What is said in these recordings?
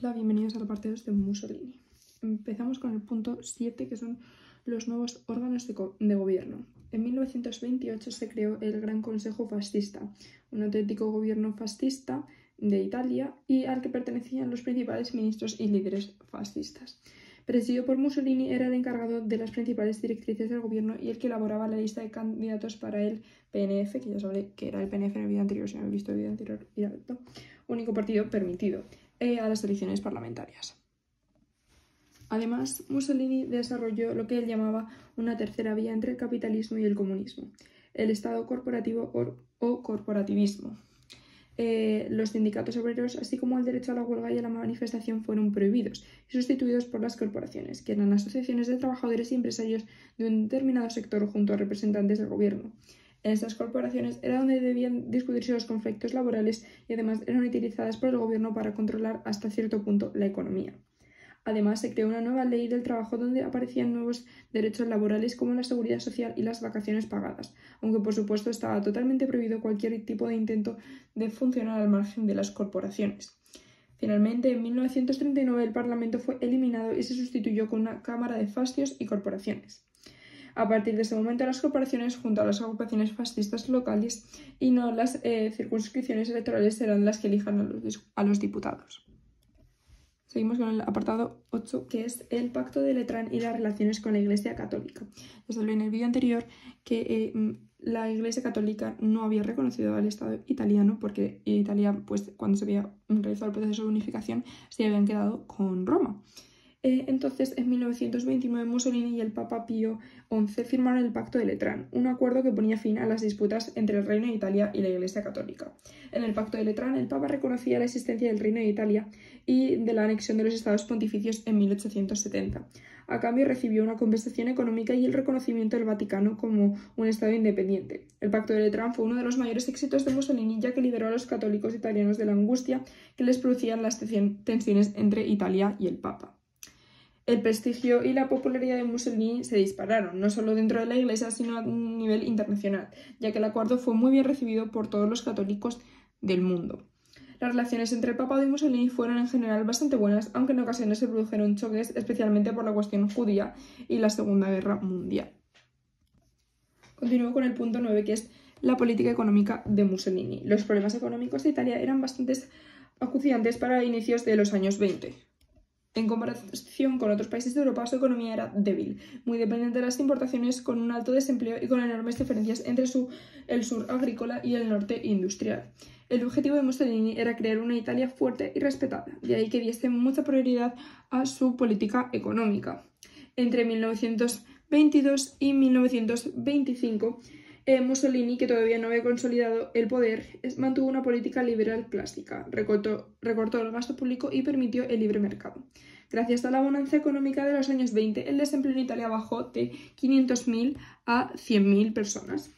Hola, bienvenidos a la parte 2 de Mussolini. Empezamos con el punto 7, que son los nuevos órganos de gobierno. En 1928 se creó el Gran Consejo Fascista, un auténtico gobierno fascista de Italia y al que pertenecían los principales ministros y líderes fascistas. Presidido por Mussolini, era el encargado de las principales directrices del gobierno y el que elaboraba la lista de candidatos para el PNF, que ya sabré que era el PNF en el vídeo anterior, si no habéis visto el vídeo anterior, único partido permitido a las elecciones parlamentarias. Además, Mussolini desarrolló lo que él llamaba una tercera vía entre el capitalismo y el comunismo, el Estado corporativo o corporativismo. Los sindicatos obreros, así como el derecho a la huelga y a la manifestación, fueron prohibidos y sustituidos por las corporaciones, que eran asociaciones de trabajadores y empresarios de un determinado sector junto a representantes del gobierno. En estas corporaciones era donde debían discutirse los conflictos laborales y además eran utilizadas por el gobierno para controlar hasta cierto punto la economía. Además, se creó una nueva ley del trabajo donde aparecían nuevos derechos laborales como la seguridad social y las vacaciones pagadas, aunque por supuesto estaba totalmente prohibido cualquier tipo de intento de funcionar al margen de las corporaciones. Finalmente, en 1939 el Parlamento fue eliminado y se sustituyó con una Cámara de Fascios y Corporaciones. A partir de ese momento, las corporaciones, junto a las agrupaciones fascistas locales y no las circunscripciones electorales, serán las que elijan a los diputados. Seguimos con el apartado 8, que es el Pacto de Letrán y las relaciones con la Iglesia Católica. Ya se habló en el vídeo anterior que la Iglesia Católica no había reconocido al Estado italiano porque Italia, pues, cuando se había realizado el proceso de unificación, se habían quedado con Roma. Entonces, en 1929, Mussolini y el Papa Pío XI firmaron el Pacto de Letrán, un acuerdo que ponía fin a las disputas entre el Reino de Italia y la Iglesia Católica. En el Pacto de Letrán, el Papa reconocía la existencia del Reino de Italia y de la anexión de los Estados Pontificios en 1870. A cambio, recibió una compensación económica y el reconocimiento del Vaticano como un Estado independiente. El Pacto de Letrán fue uno de los mayores éxitos de Mussolini, ya que liberó a los católicos italianos de la angustia que les producían las tensiones entre Italia y el Papa. El prestigio y la popularidad de Mussolini se dispararon, no solo dentro de la Iglesia, sino a un nivel internacional, ya que el acuerdo fue muy bien recibido por todos los católicos del mundo. Las relaciones entre el papado y Mussolini fueron en general bastante buenas, aunque en ocasiones se produjeron choques, especialmente por la cuestión judía y la Segunda Guerra Mundial. Continúo con el punto 9, que es la política económica de Mussolini. Los problemas económicos de Italia eran bastante acuciantes para inicios de los años 20. En comparación con otros países de Europa, su economía era débil, muy dependiente de las importaciones, con un alto desempleo y con enormes diferencias entre el sur agrícola y el norte industrial. El objetivo de Mussolini era crear una Italia fuerte y respetada, de ahí que diese mucha prioridad a su política económica. Entre 1922 y 1925, Mussolini, que todavía no había consolidado el poder, mantuvo una política liberal clásica, recortó el gasto público y permitió el libre mercado. Gracias a la bonanza económica de los años 20, el desempleo en Italia bajó de 500.000 a 100.000 personas.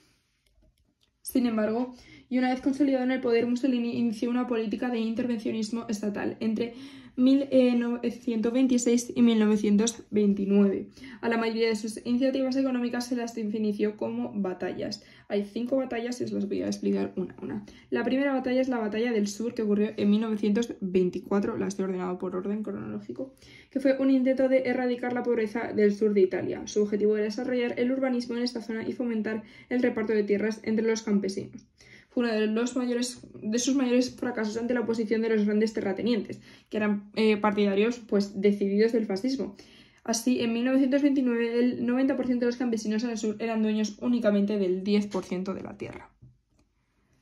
Sin embargo, y una vez consolidado en el poder, Mussolini inició una política de intervencionismo estatal entre 1926 y 1929. A la mayoría de sus iniciativas económicas se las definió como batallas. Hay 5 batallas y os las voy a explicar una a una. La primera batalla es la Batalla del Sur, que ocurrió en 1924, la estoy ordenado por orden cronológico, que fue un intento de erradicar la pobreza del sur de Italia. Su objetivo era desarrollar el urbanismo en esta zona y fomentar el reparto de tierras entre los campesinos. Fue uno de sus mayores fracasos ante la oposición de los grandes terratenientes, que eran partidarios decididos del fascismo. Así, en 1929, el 90% de los campesinos en el sur eran dueños únicamente del 10% de la tierra.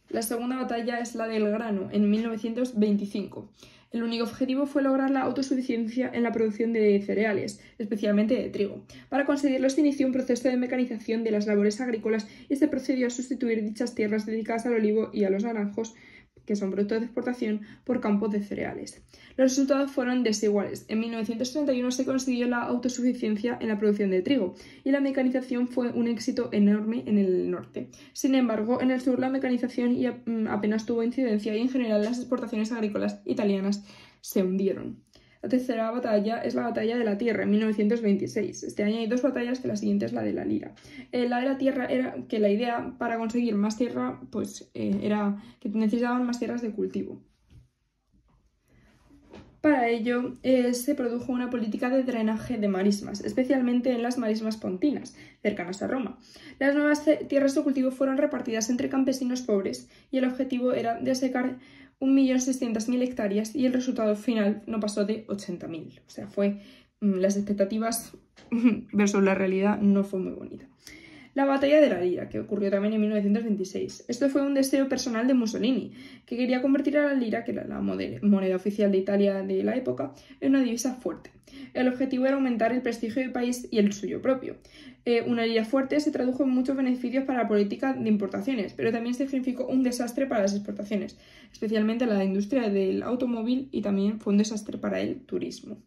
La segunda batalla es la del grano, en 1925. El único objetivo fue lograr la autosuficiencia en la producción de cereales, especialmente de trigo. Para conseguirlo se inició un proceso de mecanización de las labores agrícolas y se procedió a sustituir dichas tierras dedicadas al olivo y a los naranjos, que son productos de exportación, por campos de cereales. Los resultados fueron desiguales. En 1931 se consiguió la autosuficiencia en la producción de trigo y la mecanización fue un éxito enorme en el norte. Sin embargo, en el sur la mecanización apenas tuvo incidencia y en general las exportaciones agrícolas italianas se hundieron. La tercera batalla es la Batalla de la Tierra, en 1926. Este año hay 2 batallas, que la siguiente es la de la Lira. La de la Tierra era que la idea para conseguir más tierra era que necesitaban más tierras de cultivo. Para para ello se produjo una política de drenaje de marismas, especialmente en las marismas pontinas, cercanas a Roma. Las nuevas tierras de cultivo fueron repartidas entre campesinos pobres y el objetivo era desecar 1.600.000 hectáreas y el resultado final no pasó de 80.000. O sea, las expectativas versus la realidad no fue muy bonita. La batalla de la lira, que ocurrió también en 1926. Esto fue un deseo personal de Mussolini, que quería convertir a la lira, que era la moneda oficial de Italia de la época, en una divisa fuerte. El objetivo era aumentar el prestigio del país y el suyo propio. Una lira fuerte se tradujo en muchos beneficios para la política de importaciones, pero también significó un desastre para las exportaciones, especialmente la industria del automóvil, y también fue un desastre para el turismo.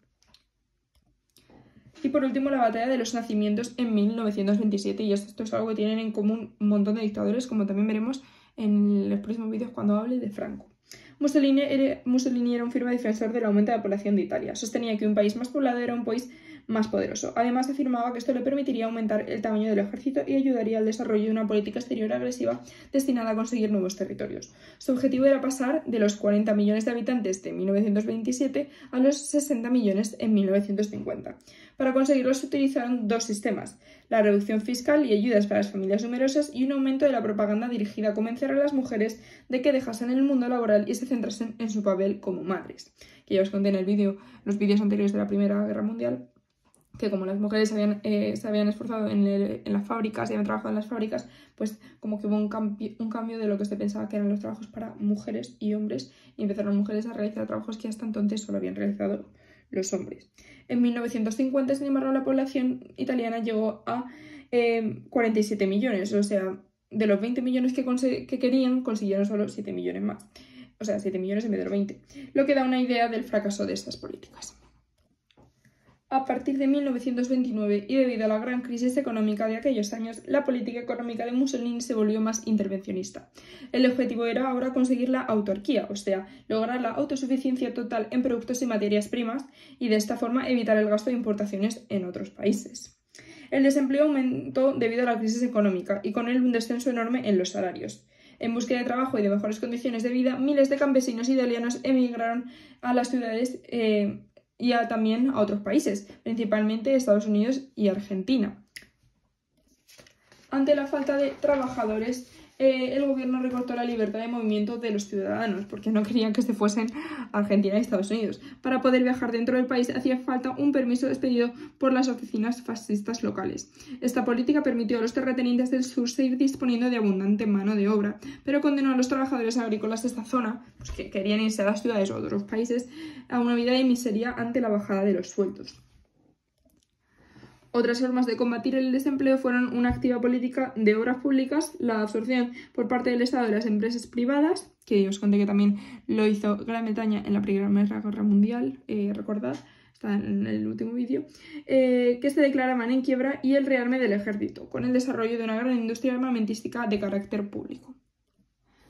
Y por último, la batalla de los nacimientos en 1927, y esto es algo que tienen en común un montón de dictadores, como también veremos en los próximos vídeos cuando hable de Franco. Mussolini era un firme defensor del aumento de la población de Italia. Sostenía que un país más poblado era un país más poderoso. Además, afirmaba que esto le permitiría aumentar el tamaño del ejército y ayudaría al desarrollo de una política exterior agresiva destinada a conseguir nuevos territorios. Su objetivo era pasar de los 40 millones de habitantes de 1927 a los 60 millones en 1950. Para conseguirlo se utilizaron dos sistemas: la reducción fiscal y ayudas para las familias numerosas y un aumento de la propaganda dirigida a convencer a las mujeres de que dejasen el mundo laboral y se centrasen en su papel como madres. Que ya os conté en los vídeos anteriores de la Primera Guerra Mundial, que como las mujeres se habían esforzado en las fábricas y habían trabajado en las fábricas, pues como que hubo un cambio de lo que se pensaba que eran los trabajos para mujeres y hombres, y empezaron las mujeres a realizar trabajos que hasta entonces solo habían realizado los hombres. En 1950, sin embargo, la población italiana llegó a 47 millones, o sea, de los 20 millones que querían, consiguieron solo 7 millones más. O sea, 7 millones en vez de los 20, lo que da una idea del fracaso de estas políticas. A partir de 1929, y debido a la gran crisis económica de aquellos años, la política económica de Mussolini se volvió más intervencionista. El objetivo era ahora conseguir la autarquía, o sea, lograr la autosuficiencia total en productos y materias primas, y de esta forma evitar el gasto de importaciones en otros países. El desempleo aumentó debido a la crisis económica, y con él un descenso enorme en los salarios. En búsqueda de trabajo y de mejores condiciones de vida, miles de campesinos italianos emigraron a las ciudades y también a otros países, principalmente Estados Unidos y Argentina. Ante la falta de trabajadores, el gobierno recortó la libertad de movimiento de los ciudadanos, porque no querían que se fuesen a Argentina y Estados Unidos. Para poder viajar dentro del país hacía falta un permiso expedido por las oficinas fascistas locales. Esta política permitió a los terratenientes del sur seguir disponiendo de abundante mano de obra, pero condenó a los trabajadores agrícolas de esta zona, pues que querían irse a las ciudades o a otros países, a una vida de miseria ante la bajada de los sueldos. Otras formas de combatir el desempleo fueron una activa política de obras públicas, la absorción por parte del Estado de las empresas privadas, que os conté que también lo hizo Gran Bretaña en la Primera Guerra Mundial, recordad, está en el último vídeo, que se declaraban en quiebra, y el rearme del ejército, con el desarrollo de una gran industria armamentística de carácter público.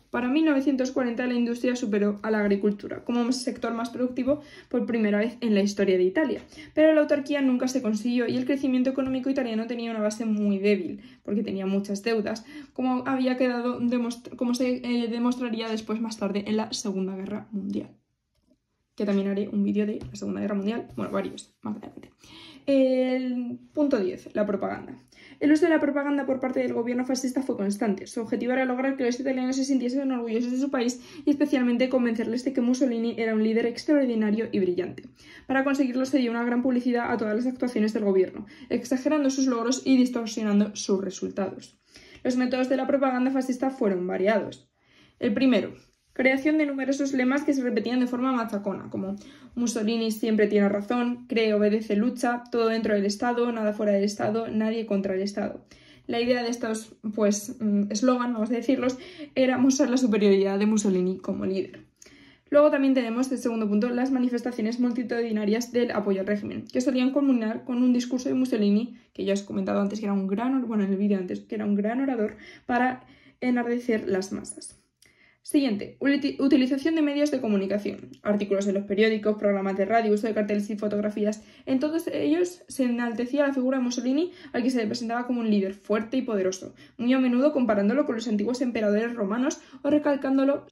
Para 1940 la industria superó a la agricultura como sector más productivo por primera vez en la historia de Italia, pero la autarquía nunca se consiguió y el crecimiento económico italiano tenía una base muy débil porque tenía muchas deudas, como se demostraría después más tarde en la Segunda Guerra Mundial, que también haré un vídeo de la Segunda Guerra Mundial, bueno, varios más adelante. El punto 10, la propaganda. El uso de la propaganda por parte del gobierno fascista fue constante. Su objetivo era lograr que los italianos se sintiesen orgullosos de su país y especialmente convencerles de que Mussolini era un líder extraordinario y brillante. Para conseguirlo se dio una gran publicidad a todas las actuaciones del gobierno, exagerando sus logros y distorsionando sus resultados. Los métodos de la propaganda fascista fueron variados. El primero, creación de numerosos lemas que se repetían de forma machacona, como Mussolini siempre tiene razón, cree, obedece, lucha, todo dentro del Estado, nada fuera del Estado, nadie contra el Estado. La idea de estos, eslogan, vamos a decirlos, era mostrar la superioridad de Mussolini como líder. Luego también tenemos, el segundo punto, las manifestaciones multitudinarias del apoyo al régimen, que solían culminar con un discurso de Mussolini, que ya os he comentado antes que era un gran orador, para enardecer las masas. Siguiente, utilización de medios de comunicación, artículos en los periódicos, programas de radio, uso de carteles y fotografías. En todos ellos se enaltecía la figura de Mussolini, al que se le presentaba como un líder fuerte y poderoso, muy a menudo comparándolo con los antiguos emperadores romanos o recalcándolo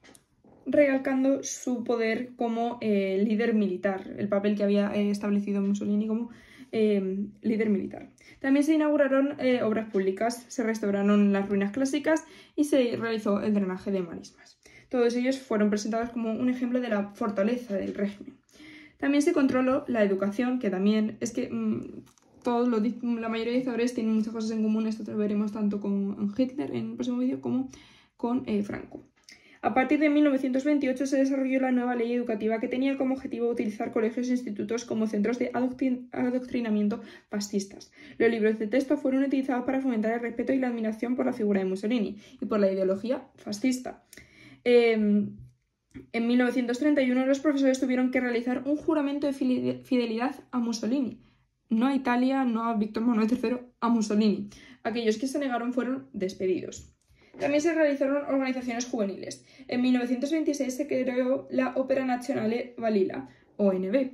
recalcando su poder como líder militar, el papel que había establecido Mussolini como líder militar. También se inauguraron obras públicas, se restauraron las ruinas clásicas y se realizó el drenaje de marismas. Todos ellos fueron presentados como un ejemplo de la fortaleza del régimen. También se controló la educación, que también es que la mayoría de dictadores tienen muchas cosas en común. Esto lo veremos tanto con Hitler en el próximo vídeo como con Franco. A partir de 1928 se desarrolló la nueva ley educativa, que tenía como objetivo utilizar colegios e institutos como centros de adoctrinamiento fascistas. Los libros de texto fueron utilizados para fomentar el respeto y la admiración por la figura de Mussolini y por la ideología fascista. En 1931 los profesores tuvieron que realizar un juramento de fidelidad a Mussolini. No a Italia, no a Víctor Manuel III, a Mussolini. Aquellos que se negaron fueron despedidos. También se realizaron organizaciones juveniles. En 1926 se creó la Opera Nazionale Balilla, ONB,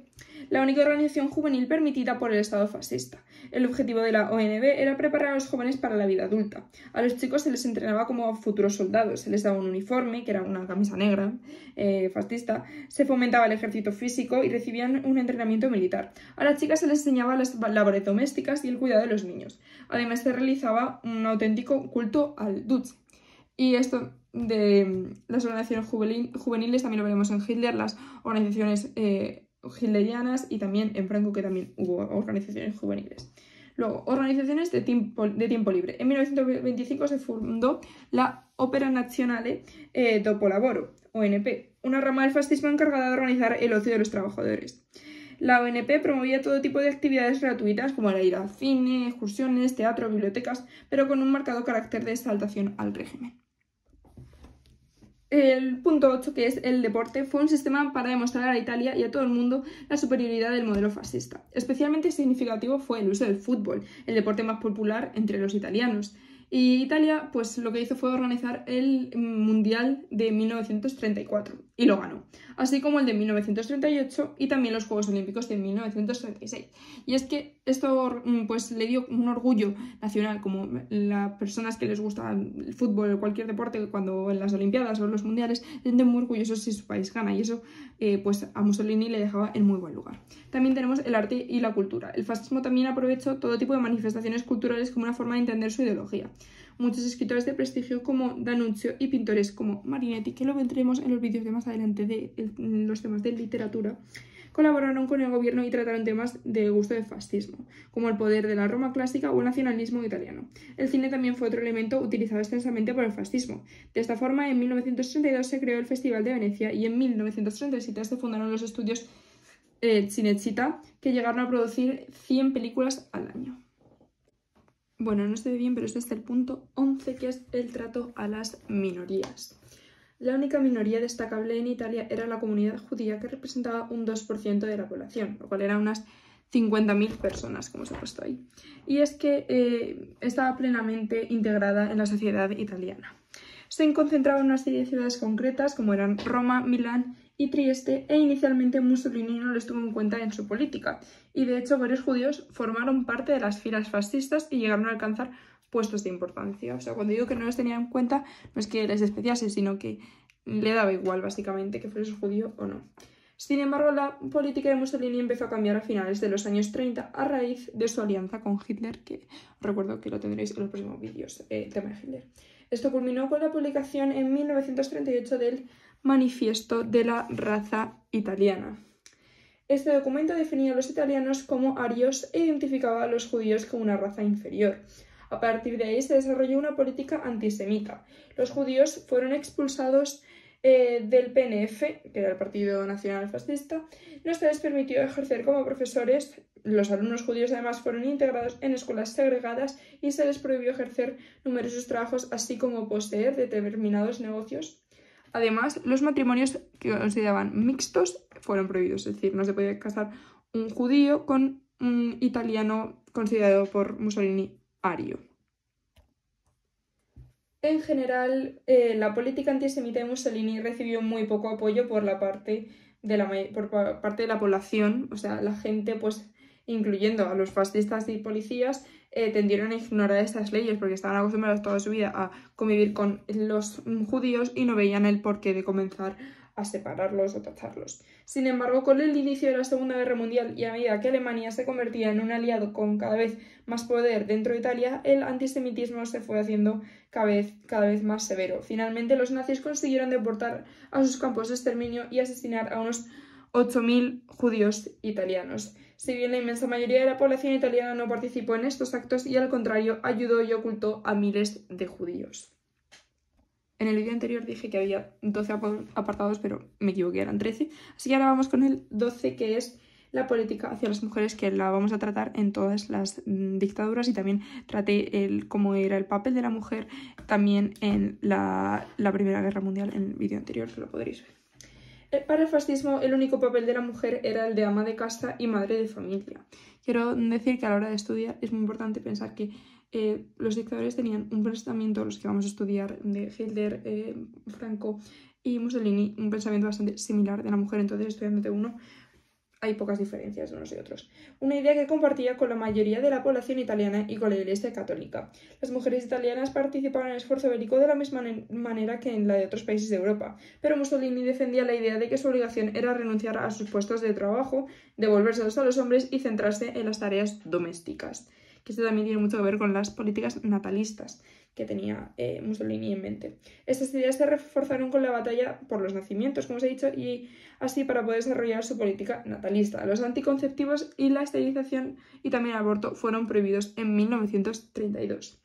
la única organización juvenil permitida por el Estado fascista. El objetivo de la ONB era preparar a los jóvenes para la vida adulta. A los chicos se les entrenaba como futuros soldados, se les daba un uniforme, que era una camisa negra fascista, se fomentaba el ejercicio físico y recibían un entrenamiento militar. A las chicas se les enseñaba las labores domésticas y el cuidado de los niños. Además se realizaba un auténtico culto al Duce. Y esto de las organizaciones juveniles también lo veremos en Hitler, las organizaciones hitlerianas, y también en Franco, que también hubo organizaciones juveniles. Luego, organizaciones de tiempo libre. En 1925 se fundó la Opera Nazionale Dopo Lavoro, ONP, una rama del fascismo encargada de organizar el ocio de los trabajadores. La ONP promovía todo tipo de actividades gratuitas, como el ir al cine, excursiones, teatro, bibliotecas, pero con un marcado carácter de exaltación al régimen. El punto 8, que es el deporte, fue un sistema para demostrar a Italia y a todo el mundo la superioridad del modelo fascista. Especialmente significativo fue el uso del fútbol, el deporte más popular entre los italianos. Y Italia, pues lo que hizo fue organizar el Mundial de 1934 y lo ganó, así como el de 1938 y también los Juegos Olímpicos de 1936. Y es que esto pues le dio un orgullo nacional, como las personas que les gusta el fútbol o cualquier deporte, cuando en las Olimpiadas o en los Mundiales se sienten muy orgullosos si su país gana, y eso pues a Mussolini le dejaba en muy buen lugar. También tenemos el arte y la cultura. El fascismo también aprovechó todo tipo de manifestaciones culturales como una forma de entender su ideología. Muchos escritores de prestigio como D'Annunzio y pintores como Marinetti, que lo vendremos en los vídeos de más adelante de los temas de literatura, colaboraron con el gobierno y trataron temas de gusto del fascismo, como el poder de la Roma clásica o el nacionalismo italiano. El cine también fue otro elemento utilizado extensamente por el fascismo. De esta forma, en 1932 se creó el Festival de Venecia y en 1937 se fundaron los estudios Cinecittà, que llegaron a producir 100 películas al año. Bueno, no estoy bien, pero este es el punto 11, que es el trato a las minorías. La única minoría destacable en Italia era la comunidad judía, que representaba un 2% de la población, lo cual eran unas 50.000 personas, como os he puesto ahí. Y es que estaba plenamente integrada en la sociedad italiana. Se concentraba en una serie de ciudades concretas, como eran Roma, Milán y Trieste, e inicialmente Mussolini no les tuvo en cuenta en su política, y de hecho varios judíos formaron parte de las filas fascistas y llegaron a alcanzar puestos de importancia. O sea, cuando digo que no los tenía en cuenta, no es que les despreciase, sino que le daba igual básicamente que fuese judío o no. Sin embargo, la política de Mussolini empezó a cambiar a finales de los años 30 a raíz de su alianza con Hitler, que recuerdo que lo tendréis en los próximos vídeos, tema de Hitler. Esto culminó con la publicación en 1938 del Manifiesto de la Raza Italiana. Este documento definía a los italianos como arios e identificaba a los judíos como una raza inferior. A partir de ahí se desarrolló una política antisemita. Los judíos fueron expulsados del PNF, que era el Partido Nacional Fascista. No se les permitió ejercer como profesores. Los alumnos judíos además fueron integrados en escuelas segregadas y se les prohibió ejercer numerosos trabajos, así como poseer determinados negocios. Además, los matrimonios que consideraban mixtos fueron prohibidos, es decir, no se podía casar un judío con un italiano considerado por Mussolini ario. En general, la política antisemita de Mussolini recibió muy poco apoyo por parte de la población. O sea, la gente, pues, incluyendo a los fascistas y policías, tendieron a ignorar estas leyes porque estaban acostumbrados toda su vida a convivir con los judíos y no veían el porqué de comenzar a separarlos o tacharlos. Sin embargo, con el inicio de la Segunda Guerra Mundial y a medida que Alemania se convertía en un aliado con cada vez más poder dentro de Italia, el antisemitismo se fue haciendo cada vez más severo. Finalmente, los nazis consiguieron deportar a sus campos de exterminio y asesinar a unos 8.000 judíos italianos. Si bien la inmensa mayoría de la población italiana no participó en estos actos y al contrario ayudó y ocultó a miles de judíos. En el vídeo anterior dije que había 12 apartados, pero me equivoqué, eran 13. Así que ahora vamos con el 12, que es la política hacia las mujeres, que la vamos a tratar en todas las dictaduras, y también traté cómo era el papel de la mujer también en la Primera Guerra Mundial en el vídeo anterior, que lo podréis ver. Para el fascismo, el único papel de la mujer era el de ama de casa y madre de familia. Quiero decir que a la hora de estudiar es muy importante pensar que los dictadores tenían un pensamiento, los que vamos a estudiar, de Hitler, Franco y Mussolini, un pensamiento bastante similar de la mujer. Entonces, estudiándote uno, hay pocas diferencias de unos y otros. Una idea que compartía con la mayoría de la población italiana y con la Iglesia católica. Las mujeres italianas participaban en el esfuerzo bélico de la misma manera que en la de otros países de Europa, pero Mussolini defendía la idea de que su obligación era renunciar a sus puestos de trabajo, devolvérselos a los hombres y centrarse en las tareas domésticas. Que esto también tiene mucho que ver con las políticas natalistas que tenía Mussolini en mente. Estas ideas se reforzaron con la batalla por los nacimientos, como os he dicho, y así para poder desarrollar su política natalista. Los anticonceptivos y la esterilización y también el aborto fueron prohibidos en 1932.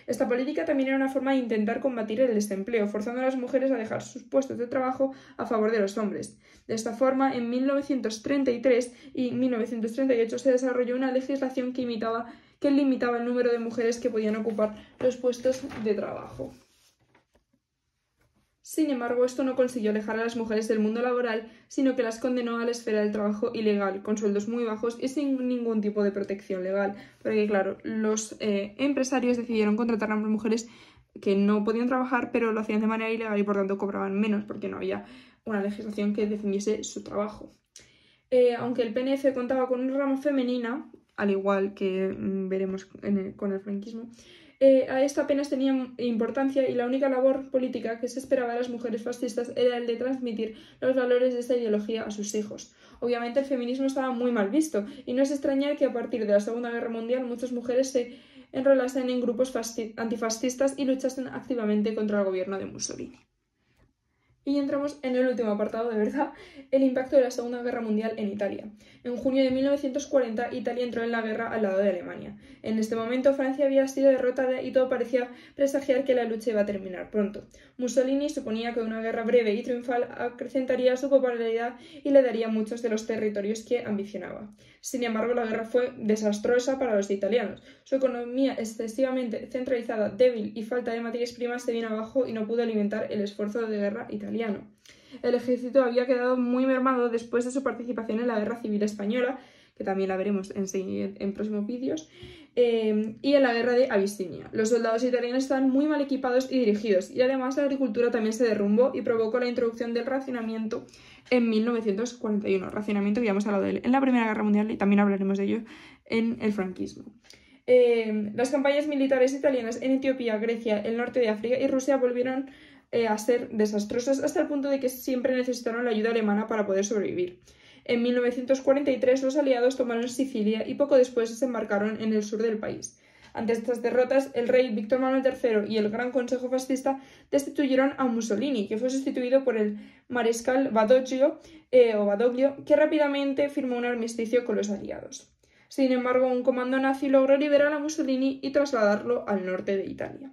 Esta política también era una forma de intentar combatir el desempleo, forzando a las mujeres a dejar sus puestos de trabajo a favor de los hombres. De esta forma, en 1933 y 1938 se desarrolló una legislación que limitaba el número de mujeres que podían ocupar los puestos de trabajo. Sin embargo, esto no consiguió alejar a las mujeres del mundo laboral, sino que las condenó a la esfera del trabajo ilegal, con sueldos muy bajos y sin ningún tipo de protección legal. Porque, claro, los empresarios decidieron contratar a mujeres que no podían trabajar, pero lo hacían de manera ilegal y por tanto cobraban menos, porque no había una legislación que definiese su trabajo. Aunque el PNF contaba con una rama femenina, al igual que veremos con el franquismo, a esto apenas tenía importancia y la única labor política que se esperaba de las mujeres fascistas era el de transmitir los valores de esta ideología a sus hijos. Obviamente el feminismo estaba muy mal visto y no es extrañar que a partir de la Segunda Guerra Mundial muchas mujeres se enrolasen en grupos antifascistas y luchasen activamente contra el gobierno de Mussolini. Y entramos en el último apartado, de verdad, el impacto de la Segunda Guerra Mundial en Italia. En junio de 1940, Italia entró en la guerra al lado de Alemania. En este momento, Francia había sido derrotada y todo parecía presagiar que la lucha iba a terminar pronto. Mussolini suponía que una guerra breve y triunfal acrecentaría su popularidad y le daría muchos de los territorios que ambicionaba. Sin embargo, la guerra fue desastrosa para los italianos. Su economía excesivamente centralizada, débil y falta de materias primas se vino abajo y no pudo alimentar el esfuerzo de guerra italiano. El ejército había quedado muy mermado después de su participación en la Guerra Civil Española, que también la veremos en próximos vídeos, y en la Guerra de Abisinia. Los soldados italianos estaban muy mal equipados y dirigidos, y además la agricultura también se derrumbó y provocó la introducción del racionamiento en 1941. Racionamiento que ya hemos hablado de él en la Primera Guerra Mundial y también hablaremos de ello en el franquismo. Las campañas militares italianas en Etiopía, Grecia, el norte de África y Rusia volvieron a ser desastrosas hasta el punto de que siempre necesitaron la ayuda alemana para poder sobrevivir. En 1943 los aliados tomaron Sicilia y poco después desembarcaron en el sur del país. Ante estas derrotas, el rey Víctor Manuel III y el Gran Consejo Fascista destituyeron a Mussolini, que fue sustituido por el mariscal Badoglio, que rápidamente firmó un armisticio con los aliados. Sin embargo, un comando nazi logró liberar a Mussolini y trasladarlo al norte de Italia.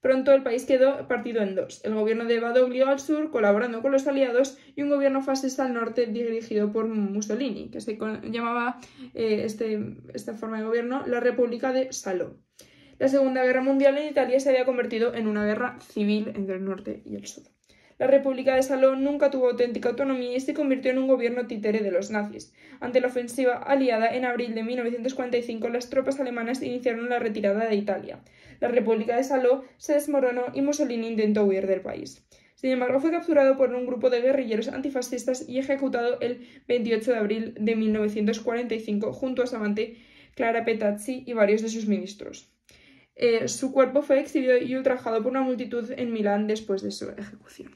Pronto el país quedó partido en dos, el gobierno de Badoglio al sur, colaborando con los aliados, y un gobierno fascista al norte dirigido por Mussolini, que se llamaba esta forma de gobierno la República de Salò. La Segunda Guerra Mundial en Italia se había convertido en una guerra civil entre el norte y el sur. La República de Salò nunca tuvo auténtica autonomía y se convirtió en un gobierno títere de los nazis. Ante la ofensiva aliada, en abril de 1945, las tropas alemanas iniciaron la retirada de Italia. La República de Salò se desmoronó y Mussolini intentó huir del país. Sin embargo, fue capturado por un grupo de guerrilleros antifascistas y ejecutado el 28 de abril de 1945 junto a su amante Clara Petacci y varios de sus ministros. Su cuerpo fue exhibido y ultrajado por una multitud en Milán después de su ejecución.